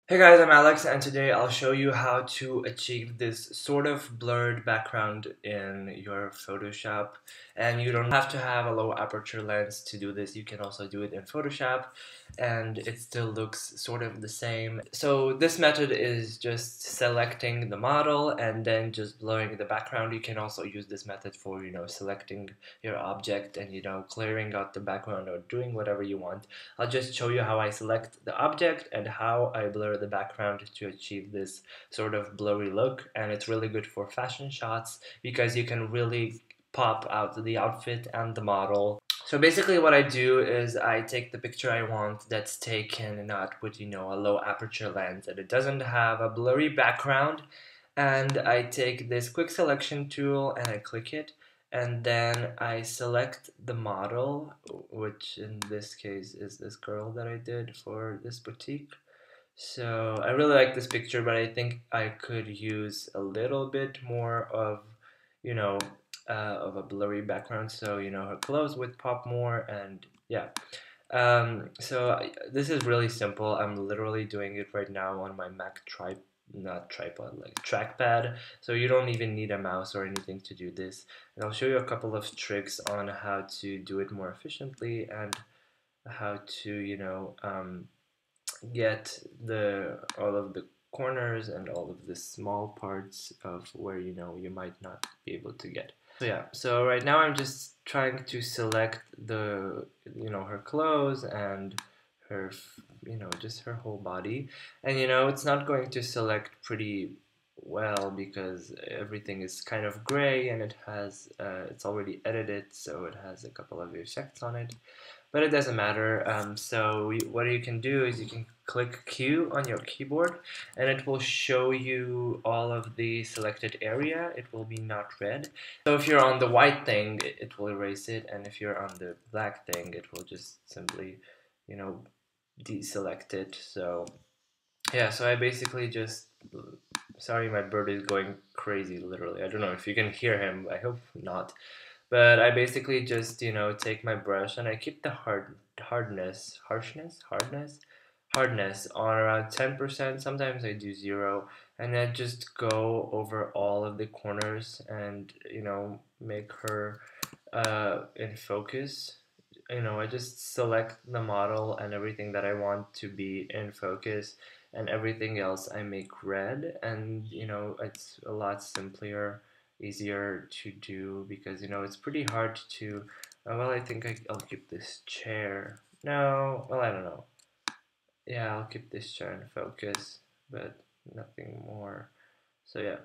Hey guys, I'm Alex, and today I'll show you how to achieve this sort of blurred background in your Photoshop. And you don't have to have a low aperture lens to do this. You can also do it in Photoshop and it still looks sort of the same. So this method is just selecting the model and then just blurring the background. You can also use this method for, selecting your object and, clearing out the background or doing whatever you want. I'll just show you how I select the object and how I blur the background to achieve this sort of blurry look. And it's really good for fashion shots because you can really pop out the outfit and the model. So basically what I do is I take the picture I want that's taken not with, a low aperture lens and it doesn't have a blurry background, and I take this quick selection tool and I click it, and then I select the model, which in this case is this girl that I did for this boutique. So I really like this picture, but I think I could use a little bit more of, you know, of a blurry background, so her clothes would pop more, and yeah. This is really simple. I'm literally doing it right now on my Mac not tripod, like trackpad. So you don't even need a mouse or anything to do this. And I'll show you a couple of tricks on how to do it more efficiently and how to, get all of the corners and all of the small parts of where you might not be able to get. So yeah, so right now I'm just trying to select the her clothes and her just her whole body, and it's not going to select pretty well because everything is kind of gray and it has it's already edited, so it has a couple of effects on it, but it doesn't matter. What you can do is you can click Q on your keyboard and it will show you all of the selected area. It will be not red. So if you're on the white thing, it will erase it, and if you're on the black thing, it will just simply, you know, deselect it. So yeah, so I basically just, sorry, my bird is going crazy, literally. I don't know if you can hear him, I hope not. But I basically just, take my brush and I keep the hardness on around 10%. Sometimes I do 0, and I just go over all of the corners and, make her in focus. I just select the model and everything that I want to be in focus, and everything else I make red, and it's a lot simpler, easier to do because it's pretty hard to well, I think I'll keep this chair. No, well, I don't know. Yeah, I'll keep this chair in focus, but nothing more. So yeah.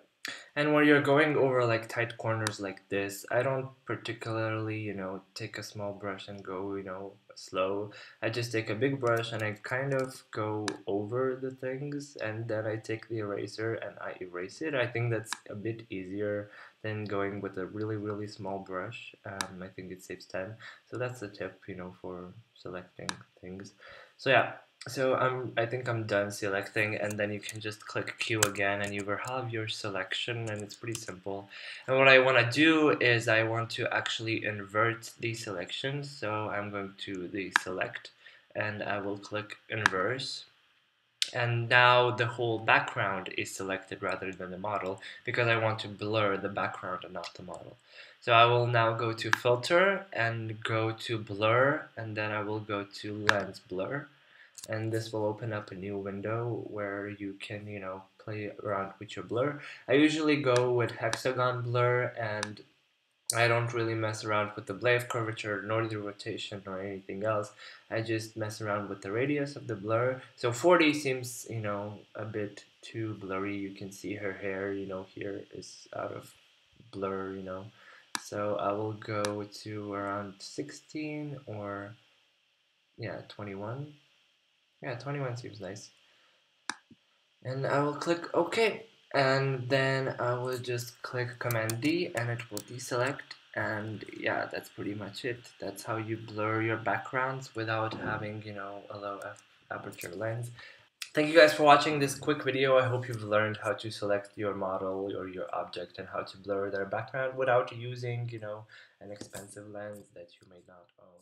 And when you're going over like tight corners like this, I don't particularly, take a small brush and go, slow. I just take a big brush and I kind of go over the things, and then I take the eraser and I erase it. I think that's a bit easier than going with a really, really small brush. I think it saves time. So that's a tip, for selecting things. So yeah. So I think I'm done selecting, and then you can just click Q again and you will have your selection, and it's pretty simple. And what I want to do is I want to actually invert the selection. So I'm going to the select and I will click inverse. And now the whole background is selected rather than the model because I want to blur the background and not the model. So I will now go to filter and go to blur, and then I will go to lens blur, and this will open up a new window where you can, play around with your blur. I usually go with hexagon blur, and I don't really mess around with the blade curvature nor the rotation or anything else. I just mess around with the radius of the blur. So 40 seems, a bit too blurry. You can see her hair, here is out of blur, So I will go to around 16 or, yeah, 21. Yeah, 21 seems nice. And I will click OK. And then I will just click Command D and it will deselect. And yeah, that's pretty much it. That's how you blur your backgrounds without having, a low aperture lens. Thank you guys for watching this quick video. I hope you've learned how to select your model or your object and how to blur their background without using, an expensive lens that you may not own.